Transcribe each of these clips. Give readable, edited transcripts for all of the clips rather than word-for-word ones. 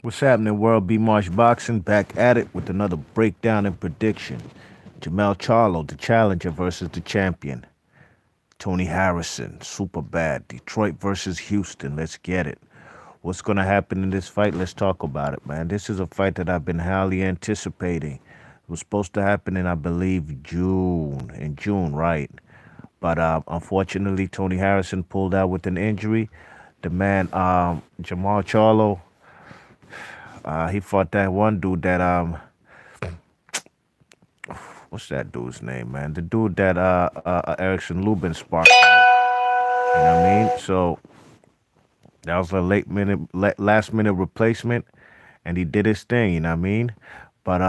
What's happening, World B Marsh Boxing? Back at it with another breakdown and prediction. Jermell Charlo, the challenger versus the champion. Tony Harrison, super bad. Detroit versus Houston. Let's get it. What's going to happen in this fight? Let's talk about it, man. This is a fight that I've been highly anticipating. It was supposed to happen in, I believe, June. In June, right? But unfortunately, Tony Harrison pulled out with an injury. The man, Jamal Charlo, he fought that one dude that what's that dude's name, man? The dude that Erickson Lubin sparked. You know what I mean? So that was a last minute replacement, and he did his thing. You know what I mean? But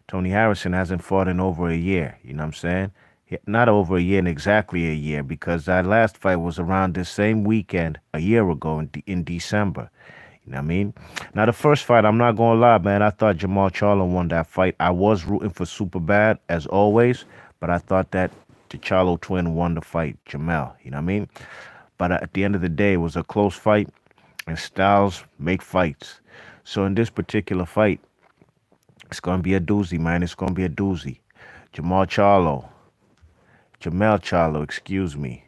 Tony Harrison hasn't fought in over a year. You know what I'm saying? Not over a year, and exactly a year, because that last fight was around this same weekend a year ago in December. You know what I mean? Now, the first fight, I'm not going to lie, man. I thought Jamal Charlo won that fight. I was rooting for super bad, as always, but I thought that the Charlo twin won the fight, Jamel. You know what I mean? But at the end of the day, it was a close fight, and styles make fights. So in this particular fight, it's going to be a doozy, man. It's going to be a doozy. Jamal Charlo, Jamel Charlo, excuse me.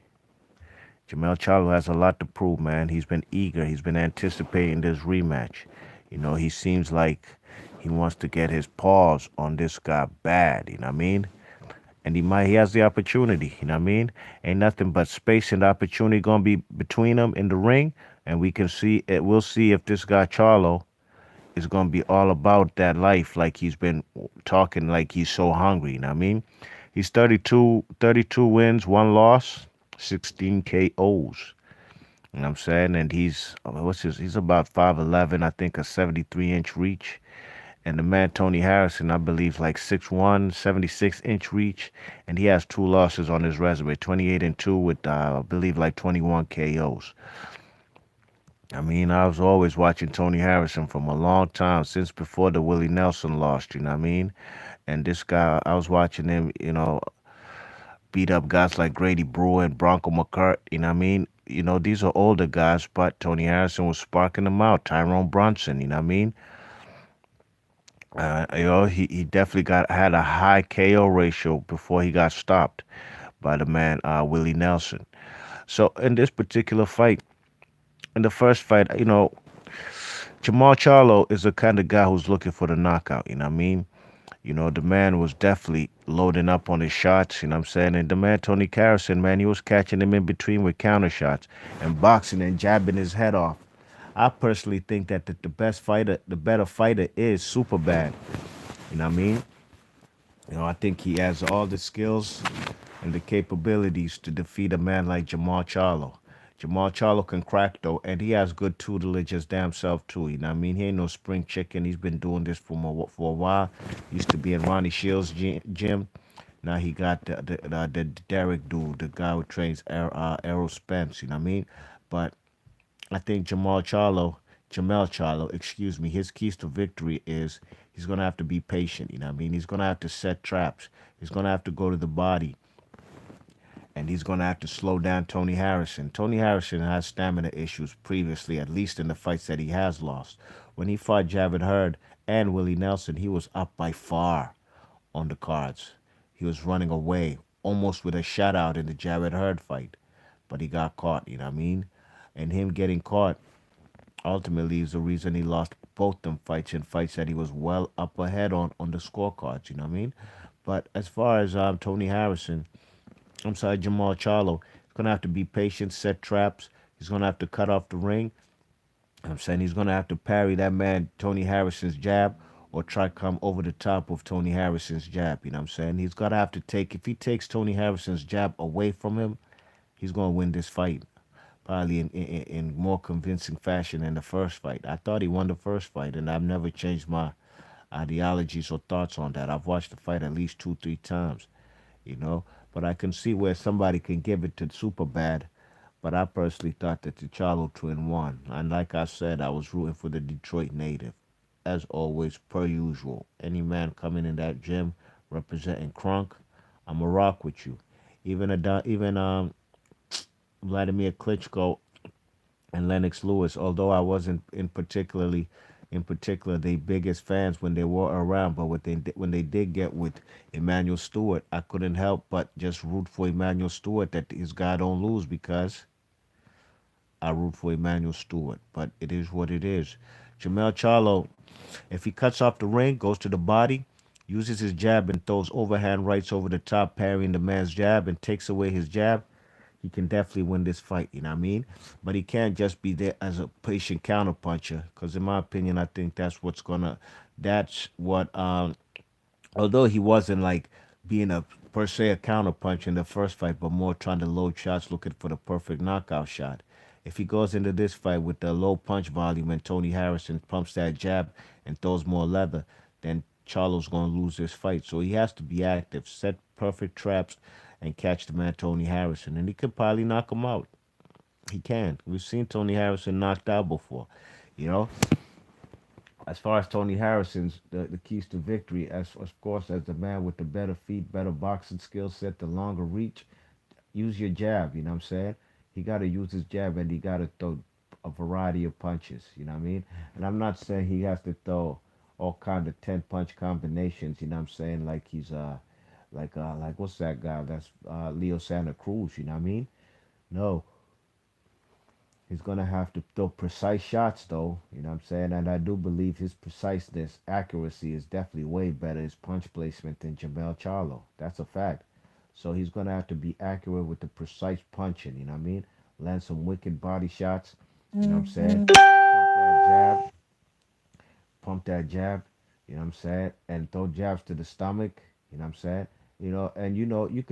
Jermell Charlo has a lot to prove, man. He's been eager. He's been anticipating this rematch. You know, he seems like he wants to get his paws on this guy bad, you know what I mean? And he has the opportunity, you know what I mean? Ain't nothing but space and opportunity gonna be between them in the ring, and we'll see if this guy Charlo is gonna be all about that life like he's been talking like he's so hungry, you know what I mean? He's 32 wins, one loss, 16 KOs. You know what I'm saying? And he's about 5'11, I think a 73-inch reach. And the man Tony Harrison, I believe, like 6'1", 76-inch reach. And he has two losses on his resume, 28 and 2 with, I believe, like 21 KOs. I mean, I was always watching Tony Harrison from a long time, since before the Willie Nelson lost, you know what I mean? And this guy, I was watching him, beat up guys like Grady Brewer and Bronco McCart. You know what I mean? You know, these are older guys, but Tony Harrison was sparking them out. Tyrone Brunson, you know what I mean? He definitely had a high KO ratio before he got stopped by the man Willie Nelson. So in this particular fight, in the first fight, Jamal Charlo is the kind of guy who's looking for the knockout. You know what I mean? You know, the man was definitely loading up on his shots, you know what I'm saying? And the man, Tony Harrison, man, he was catching him in between with counter shots and boxing and jabbing his head off. I personally think that the best fighter, the better fighter is super bad. You know what I mean? You know, I think he has all the skills and the capabilities to defeat a man like Jamal Charlo. Jamal Charlo can crack though, and he has good tutelage his damn self too. You know what I mean? He ain't no spring chicken. He's been doing this for a while. He used to be in Ronnie Shields' gym. Now he got the Derek dude, the guy who trains Errol Spence. You know what I mean? But I think Jamel Charlo, excuse me, his keys to victory is he's gonna have to be patient. You know what I mean? He's gonna have to set traps. He's gonna have to go to the body, and he's gonna have to slow down Tony Harrison. Tony Harrison has stamina issues previously, at least in the fights that he has lost. When he fought Javid Hurd and Willie Nelson, he was up by far on the cards. He was running away, almost with a shutout in the Javid Hurd fight, but he got caught. You know what I mean? And him getting caught ultimately is the reason he lost both them fights in fights that he was well up ahead on the scorecards. You know what I mean? But as far as Tony Harrison, I'm sorry, Jamal Charlo, he's gonna have to be patient, set traps. He's gonna have to cut off the ring. I'm saying he's gonna have to parry that man Tony Harrison's jab or try to come over the top of Tony Harrison's jab. You know what I'm saying? He's gonna have to take if he takes Tony Harrison's jab away from him, he's gonna win this fight probably in more convincing fashion than the first fight. I thought he won the first fight, and I've never changed my ideologies or thoughts on that. I've watched the fight at least two, three times, you know. But I can see where somebody can give it to super bad. But I personally thought that the Charlo twin won. And like I said, I was rooting for the Detroit native. As always, per usual. Any man coming in that gym representing Crunk, I'ma rock with you. Even Vladimir Klitschko and Lennox Lewis. Although I wasn't in particular, the biggest fans when they were around, but when they did get with Emmanuel Stewart, I couldn't help but just root for Emmanuel Stewart that his guy don't lose because I root for Emmanuel Stewart. But it is what it is. Jermell Charlo, if he cuts off the ring, goes to the body, uses his jab and throws overhand rights over the top, parrying the man's jab and takes away his jab, he can definitely win this fight. You know what I mean? But he can't just be there as a patient counterpuncher, because in my opinion, I think that's what although he wasn't like being a per se a counterpuncher in the first fight, but more trying to load shots, looking for the perfect knockout shot. If he goes into this fight with the low punch volume and Tony Harrison pumps that jab and throws more leather, then Charlo's gonna lose this fight. So he has to be active, set perfect traps, and catch the man Tony Harrison, and he could probably knock him out. He can. We've seen Tony Harrison knocked out before. You know, as far as Tony Harrison's the keys to victory, as of course as the man with the better feet, better boxing skill set, the longer reach, use your jab. You know what I'm saying? He got to use his jab and he got to throw a variety of punches. You know what I mean? And I'm not saying he has to throw all kind of 10 punch combinations. You know what I'm saying? Like he's like what's that guy? That's Leo Santa Cruz. You know what I mean? No, he's gonna have to throw precise shots, though. You know what I'm saying? And I do believe his preciseness, accuracy is definitely way better. His punch placement than Jermell Charlo. That's a fact. So he's gonna have to be accurate with the precise punching. You know what I mean? Land some wicked body shots. You know what I'm saying? Pump that jab. You know what I'm saying? And throw jabs to the stomach. You know what I'm saying? And you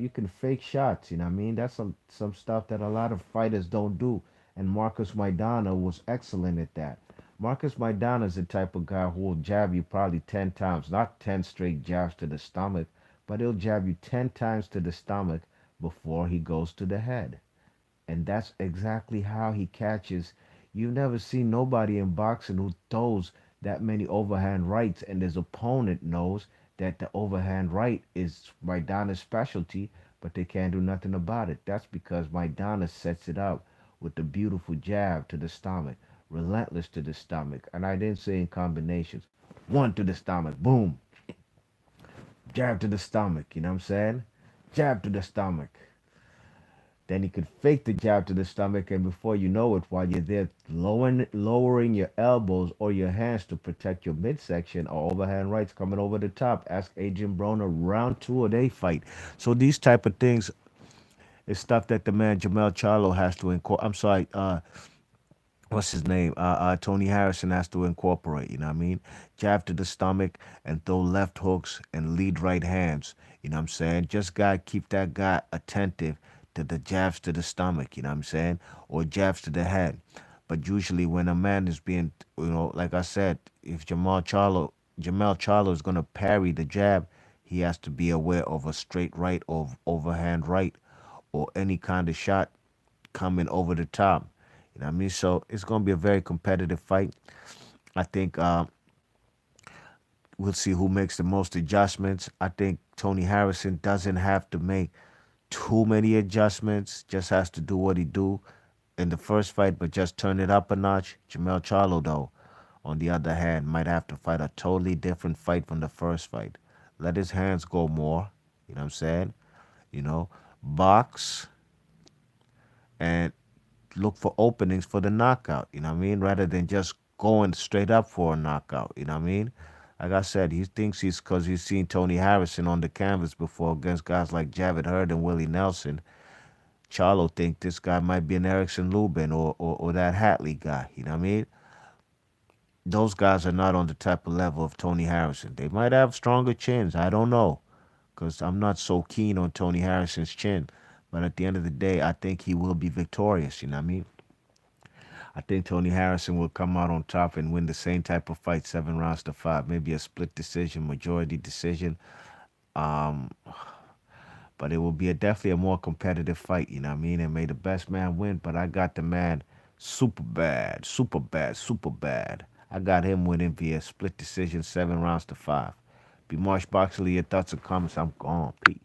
can fake shots. You know what I mean? That's some stuff that a lot of fighters don't do. And Marcus Maidana was excellent at that. Marcus Maidana is the type of guy who will jab you probably 10 times, not 10 straight jabs to the stomach, but he'll jab you 10 times to the stomach before he goes to the head. And that's exactly how he catches. You've never seen nobody in boxing who throws that many overhand rights, and his opponent knows that the overhand right is Maidana's specialty, but they can't do nothing about it. That's because Maidana sets it up with the beautiful jab to the stomach, relentless to the stomach. And I didn't say in combinations. One to the stomach, boom, jab to the stomach, you know what I'm saying? Jab to the stomach. Then he could fake the jab to the stomach, and before you know it, while you're there lowering your elbows or your hands to protect your midsection, or overhand rights coming over the top. Ask Adrian Broner round two of they fight. So these type of things is stuff that the man Jamel Charlo has to incorporate. I'm sorry, what's his name? Tony Harrison has to incorporate. You know what I mean? Jab to the stomach and throw left hooks and lead right hands. You know what I'm saying? Just gotta keep that guy attentive to the jabs to the stomach. You know what I'm saying? Or jabs to the head. But usually when a man is being, like I said, if Jamel Charlo is gonna parry the jab, he has to be aware of a straight right or overhand right or any kind of shot coming over the top. You know what I mean? So it's going to be a very competitive fight. I think we'll see who makes the most adjustments. I think Tony Harrison doesn't have to make too many adjustments. Just has to do what he do in the first fight, but just turn it up a notch. Jamel Charlo, though, on the other hand, might have to fight a totally different fight from the first fight. Let his hands go more. You know what I'm saying? You know, box and look for openings for the knockout, you know what I mean? Rather than just going straight up for a knockout, you know what I mean? Like I said, he thinks he's because he's seen Tony Harrison on the canvas before against guys like Javid Hurd and Willie Nelson. Charlo think this guy might be an Erickson Lubin or that Hatley guy, you know what I mean? Those guys are not on the type of level of Tony Harrison. They might have stronger chins, I don't know, because I'm not so keen on Tony Harrison's chin. But at the end of the day, I think he will be victorious, you know what I mean? I think Tony Harrison will come out on top and win the same type of fight, 7 rounds to 5, maybe a split decision, majority decision. Um, but it will be definitely a more competitive fight, you know what I mean? And may the best man win. But I got the man super bad, super bad, super bad. I got him winning via split decision, 7 rounds to 5. Be Marsh Boxley, your thoughts and comments. I'm gone. Peace.